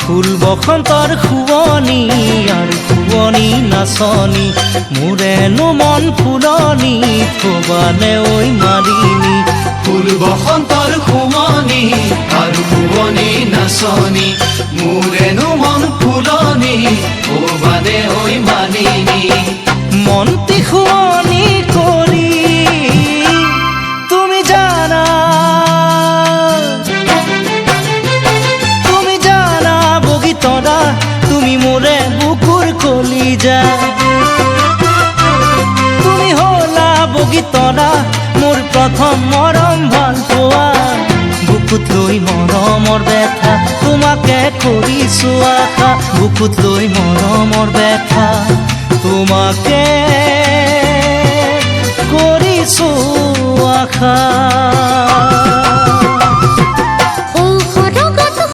ফুল বসন্তৰ শুৱনি আৰু শুৱনি নাচনি মোৰেনো মন ফুলনি থবানে ঐ মালিনী ফুল বসন্তৰ শুৱনি আৰু শুৱনি নাচনি মোৰেনো মন ফুলনি থবানে ঐ মালিনী মনটি শুৱনি কৰি তুমি জানা বগীতৰা তুমি মোৰে বুকুৰ কলিজা তুমি হলা বগীতৰা মোৰ প্ৰথম মৰম ভাল পোৱা বুকুত লৈ মৰমৰ বেথা তোমাকে কৰিছো আশা বুকুত লৈ মৰমৰ বেথা তোমাকে কৰিছো আশা